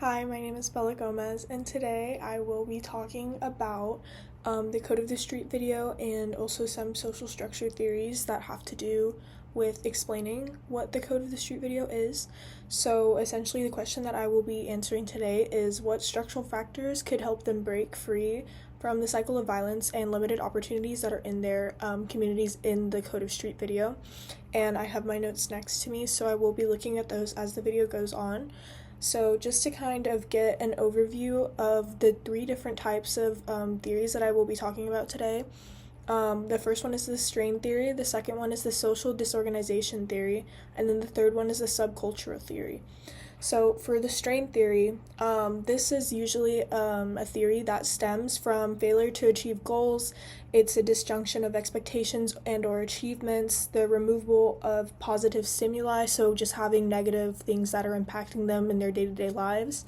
Hi, my name is Bella Gomez, and today I will be talking about the Code of the Street video and also some social structure theories that have to do with explaining what the Code of the Street video is. So, essentially, the question that I will be answering today is what structural factors could help them break free from the cycle of violence and limited opportunities that are in their communities in the Code of Street video. And I have my notes next to me, so I will be looking at those as the video goes on. So, just to kind of get an overview of the three different types of theories that I will be talking about today. The first one is the strain theory, the second one is the social disorganization theory, and then the third one is the subcultural theory. So, for the strain theory, this is usually a theory that stems from failure to achieve goals. It's a disjunction of expectations and or achievements, the removal of positive stimuli, so just having negative things that are impacting them in their day-to-day lives,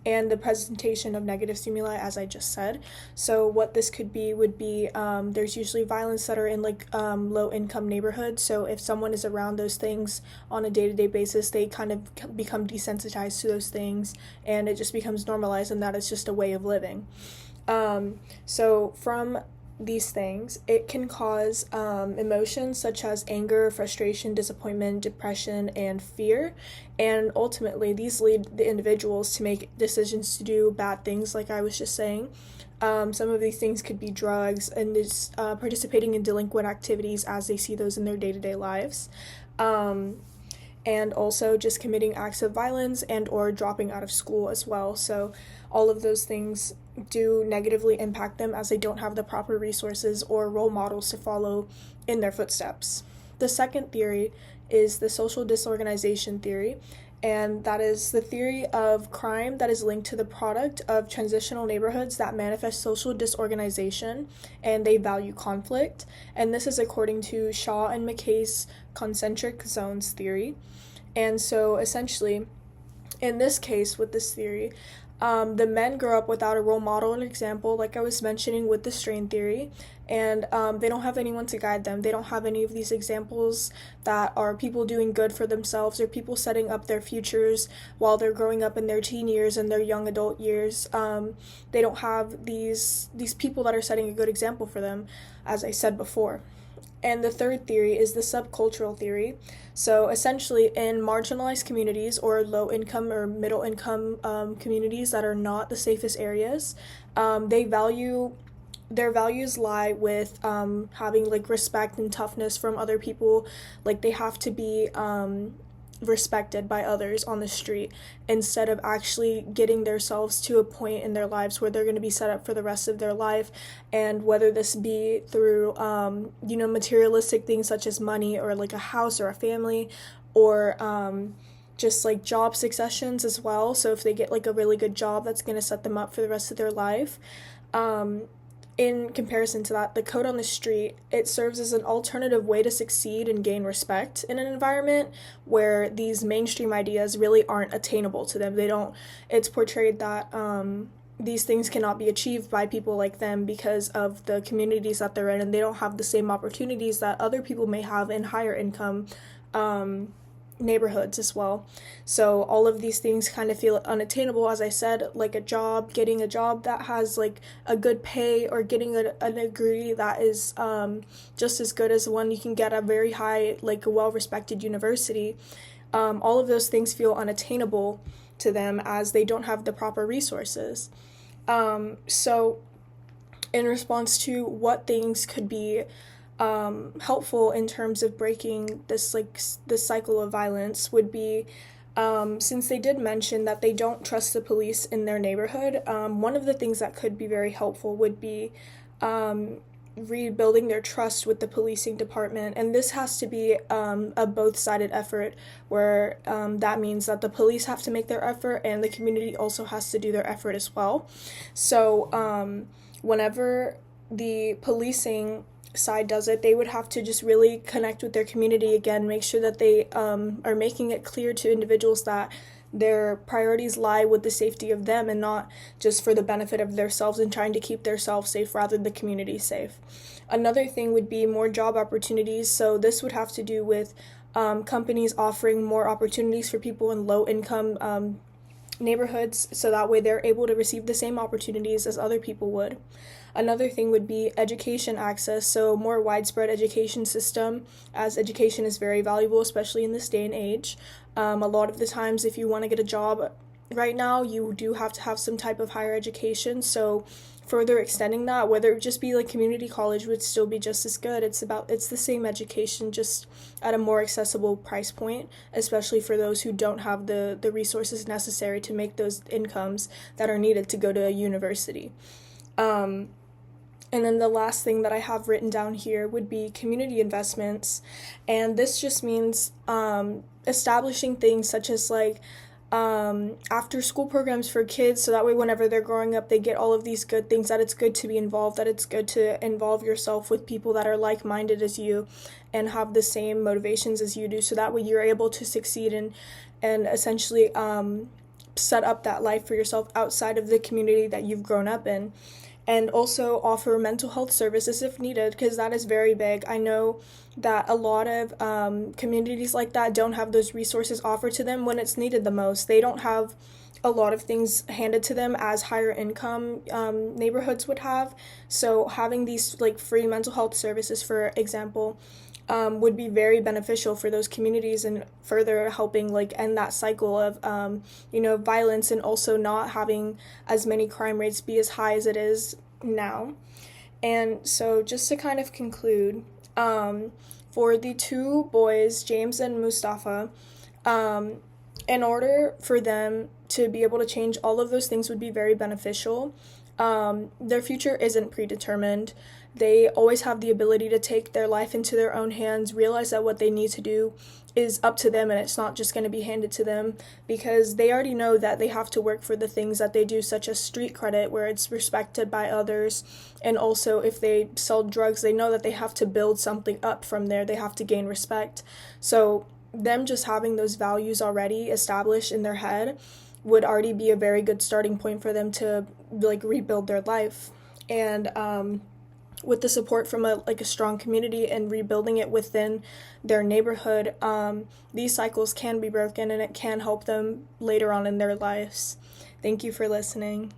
and the presentation of negative stimuli, as I just said. So what this could be would be there's usually violence that are in low-income neighborhoods. So if someone is around those things on a day-to-day basis, they kind of become desensitized to those things, and it just becomes normalized, and that is just a way of living. So from these things, it can cause emotions such as anger, frustration, disappointment, depression, and fear. And ultimately, these lead the individuals to make decisions to do bad things, like I was just saying. Some of these things could be drugs and just participating in delinquent activities as they see those in their day-to-day lives. And also just committing acts of violence and or dropping out of school as well. So all of those things do negatively impact them as they don't have the proper resources or role models to follow in their footsteps. The second theory is the social disorganization theory, and that is the theory of crime that is linked to the product of transitional neighborhoods that manifest social disorganization, and they value conflict. And this is according to Shaw and McKay's concentric zones theory. And so essentially, in this case, with this theory, the men grow up without a role model and example, like I was mentioning with the strain theory, and they don't have anyone to guide them. They don't have any of these examples that are people doing good for themselves or people setting up their futures while they're growing up in their teen years and their young adult years. They don't have these people that are setting a good example for them, as I said before. And the third theory is the subcultural theory. So essentially, in marginalized communities or low-income or middle-income communities that are not the safest areas, their values lie with having respect and toughness from other people. Like they have to be respected by others on the street instead of actually getting themselves to a point in their lives where they're going to be set up for the rest of their life, and whether this be through materialistic things such as money or like a house or a family, or just like job successions as well. So if they get like a really good job, that's going to set them up for the rest of their life. In comparison to that, the code on the street, it serves as an alternative way to succeed and gain respect in an environment where these mainstream ideas really aren't attainable to them. It's portrayed that these things cannot be achieved by people like them because of the communities that they're in, and they don't have the same opportunities that other people may have in higher income neighborhoods as well. So all of these things kind of feel unattainable, as I said, like a job, getting a job that has like a good pay, or getting a degree that is just as good as one you can get at a very high, like a well-respected university. All of those things feel unattainable to them as they don't have the proper resources. So in response to what things could be helpful in terms of breaking this cycle of violence would be, since they did mention that they don't trust the police in their neighborhood, one of the things that could be very helpful would be rebuilding their trust with the policing department. And this has to be a both-sided effort, where that means that the police have to make their effort and the community also has to do their effort as well. So whenever the policing side does it, they would have to just really connect with their community again, make sure that they are making it clear to individuals that their priorities lie with the safety of them and not just for the benefit of themselves and trying to keep themselves safe rather than the community safe. Another thing would be more job opportunities. So this would have to do with companies offering more opportunities for people in low income neighborhoods so that way they're able to receive the same opportunities as other people would. Another thing would be education access, so more widespread education system, as education is very valuable, especially in this day and age. A lot of the times, if you want to get a job right now, you do have to have some type of higher education, so further extending that, whether it just be like community college, would still be just as good. It's the same education, just at a more accessible price point, especially for those who don't have the resources necessary to make those incomes that are needed to go to a university. And then the last thing that I have written down here would be community investments, and this just means establishing things such as like after school programs for kids, so that way whenever they're growing up they get all of these good things, that it's good to be involved, that it's good to involve yourself with people that are like-minded as you and have the same motivations as you do, so that way you're able to succeed and essentially set up that life for yourself outside of the community that you've grown up in. And also offer mental health services if needed, because that is very big. I know that a lot of communities like that don't have those resources offered to them when it's needed the most. They don't have a lot of things handed to them as higher income neighborhoods would have. So having these like free mental health services, for example, would be very beneficial for those communities, and further helping like end that cycle of violence, and also not having as many crime rates be as high as it is now. And so just to kind of conclude, for the two boys, James and Mustafa, in order for them to be able to change, all of those things would be very beneficial. Their future isn't predetermined. They always have the ability to take their life into their own hands, realize that what they need to do is up to them and it's not just going to be handed to them, because they already know that they have to work for the things that they do, such as street credit, where it's respected by others. And also if they sell drugs, they know that they have to build something up from there. They have to gain respect. So them just having those values already established in their head would already be a very good starting point for them to like rebuild their life. And with the support from a strong community and rebuilding it within their neighborhood, these cycles can be broken, and it can help them later on in their lives. Thank you for listening.